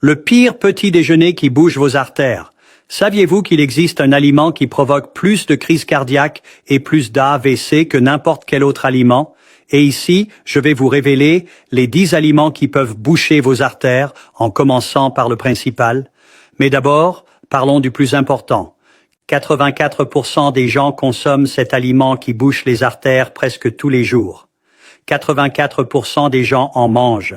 Le pire petit déjeuner qui bouge vos artères. Saviez-vous qu'il existe un aliment qui provoque plus de crises cardiaques et plus d'AVC que n'importe quel autre aliment? Et ici, je vais vous révéler les 10 aliments qui peuvent boucher vos artères, en commençant par le principal. Mais d'abord, parlons du plus important. 84% des gens consomment cet aliment qui bouche les artères presque tous les jours. 84% des gens en mangent.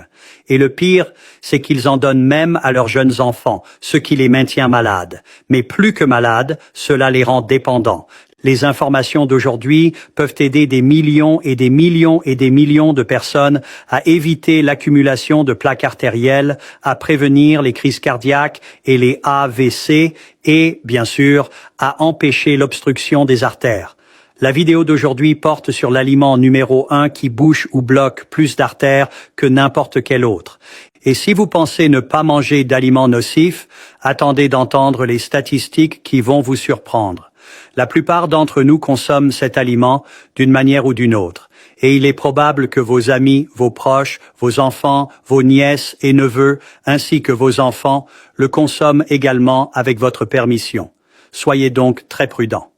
Et le pire, c'est qu'ils en donnent même à leurs jeunes enfants, ce qui les maintient malades. Mais plus que malades, cela les rend dépendants. Les informations d'aujourd'hui peuvent aider des millions et des millions et des millions de personnes à éviter l'accumulation de plaques artérielles, à prévenir les crises cardiaques et les AVC et, bien sûr, à empêcher l'obstruction des artères. La vidéo d'aujourd'hui porte sur l'aliment numéro 1 qui bouche ou bloque plus d'artères que n'importe quel autre. Et si vous pensez ne pas manger d'aliments nocifs, attendez d'entendre les statistiques qui vont vous surprendre. La plupart d'entre nous consomment cet aliment d'une manière ou d'une autre. Et il est probable que vos amis, vos proches, vos enfants, vos nièces et neveux, ainsi que vos enfants, le consomment également avec votre permission. Soyez donc très prudents.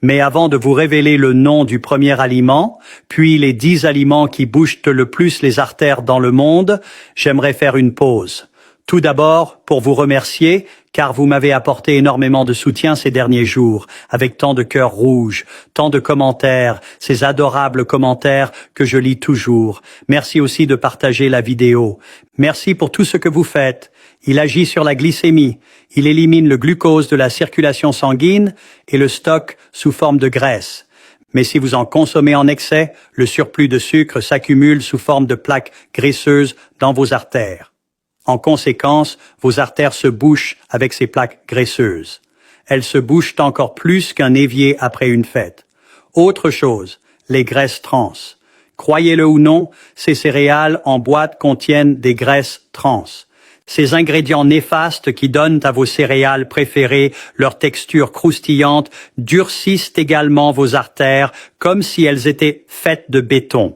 Mais avant de vous révéler le nom du premier aliment, puis les 10 aliments qui bougent le plus les artères dans le monde, j'aimerais faire une pause. Tout d'abord, pour vous remercier, car vous m'avez apporté énormément de soutien ces derniers jours, avec tant de cœurs rouges, tant de commentaires, ces adorables commentaires que je lis toujours. Merci aussi de partager la vidéo. Merci pour tout ce que vous faites. Il agit sur la glycémie. Il élimine le glucose de la circulation sanguine et le stocke sous forme de graisse. Mais si vous en consommez en excès, le surplus de sucre s'accumule sous forme de plaques graisseuses dans vos artères. En conséquence, vos artères se bouchent avec ces plaques graisseuses. Elles se bouchent encore plus qu'un évier après une fête. Autre chose, les graisses trans. Croyez-le ou non, ces céréales en boîte contiennent des graisses trans. Ces ingrédients néfastes qui donnent à vos céréales préférées leur texture croustillante durcissent également vos artères comme si elles étaient faites de béton.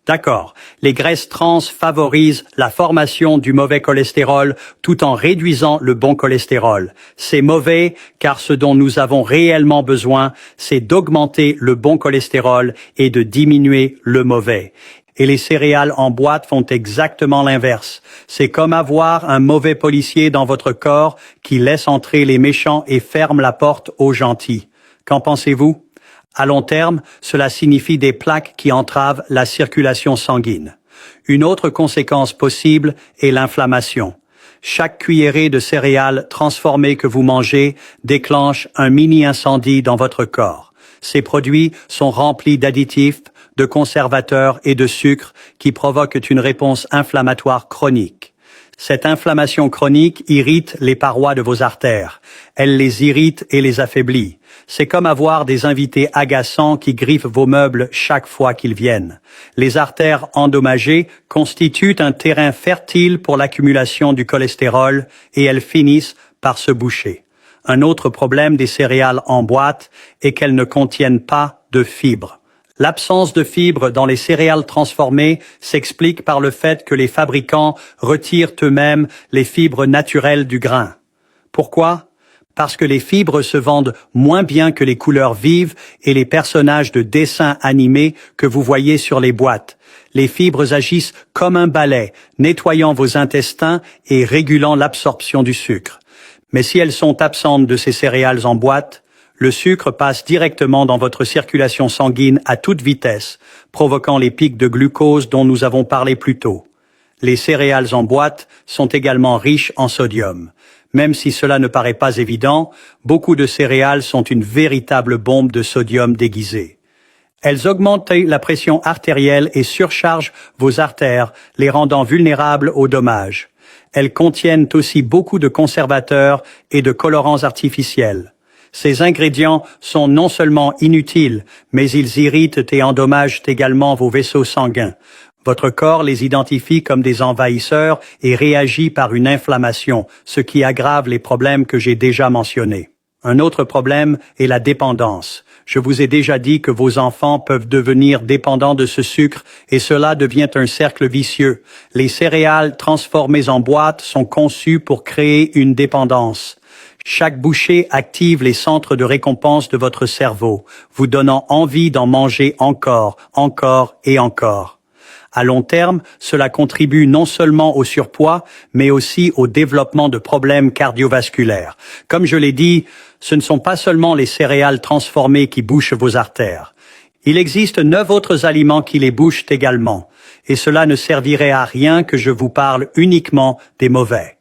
D'accord, les graisses trans favorisent la formation du mauvais cholestérol tout en réduisant le bon cholestérol. C'est mauvais car ce dont nous avons réellement besoin, c'est d'augmenter le bon cholestérol et de diminuer le mauvais. Et les céréales en boîte font exactement l'inverse. C'est comme avoir un mauvais policier dans votre corps qui laisse entrer les méchants et ferme la porte aux gentils. Qu'en pensez-vous? À long terme, cela signifie des plaques qui entravent la circulation sanguine. Une autre conséquence possible est l'inflammation. Chaque cuillerée de céréales transformées que vous mangez déclenche un mini-incendie dans votre corps. Ces produits sont remplis d'additifs, de conservateurs et de sucre qui provoquent une réponse inflammatoire chronique. Cette inflammation chronique irrite les parois de vos artères. Elle les irrite et les affaiblit. C'est comme avoir des invités agaçants qui griffent vos meubles chaque fois qu'ils viennent. Les artères endommagées constituent un terrain fertile pour l'accumulation du cholestérol et elles finissent par se boucher. Un autre problème des céréales en boîte est qu'elles ne contiennent pas de fibres. L'absence de fibres dans les céréales transformées s'explique par le fait que les fabricants retirent eux-mêmes les fibres naturelles du grain. Pourquoi? Parce que les fibres se vendent moins bien que les couleurs vives et les personnages de dessins animés que vous voyez sur les boîtes. Les fibres agissent comme un balai, nettoyant vos intestins et régulant l'absorption du sucre. Mais si elles sont absentes de ces céréales en boîte, le sucre passe directement dans votre circulation sanguine à toute vitesse, provoquant les pics de glucose dont nous avons parlé plus tôt. Les céréales en boîte sont également riches en sodium. Même si cela ne paraît pas évident, beaucoup de céréales sont une véritable bombe de sodium déguisée. Elles augmentent la pression artérielle et surchargent vos artères, les rendant vulnérables aux dommages. Elles contiennent aussi beaucoup de conservateurs et de colorants artificiels. Ces ingrédients sont non seulement inutiles, mais ils irritent et endommagent également vos vaisseaux sanguins. Votre corps les identifie comme des envahisseurs et réagit par une inflammation, ce qui aggrave les problèmes que j'ai déjà mentionnés. Un autre problème est la dépendance. Je vous ai déjà dit que vos enfants peuvent devenir dépendants de ce sucre et cela devient un cercle vicieux. Les céréales transformées en boîte sont conçues pour créer une dépendance. Chaque bouchée active les centres de récompense de votre cerveau, vous donnant envie d'en manger encore, encore et encore. À long terme, cela contribue non seulement au surpoids, mais aussi au développement de problèmes cardiovasculaires. Comme je l'ai dit, ce ne sont pas seulement les céréales transformées qui bouchent vos artères. Il existe 9 autres aliments qui les bouchent également, et cela ne servirait à rien que je vous parle uniquement des mauvais.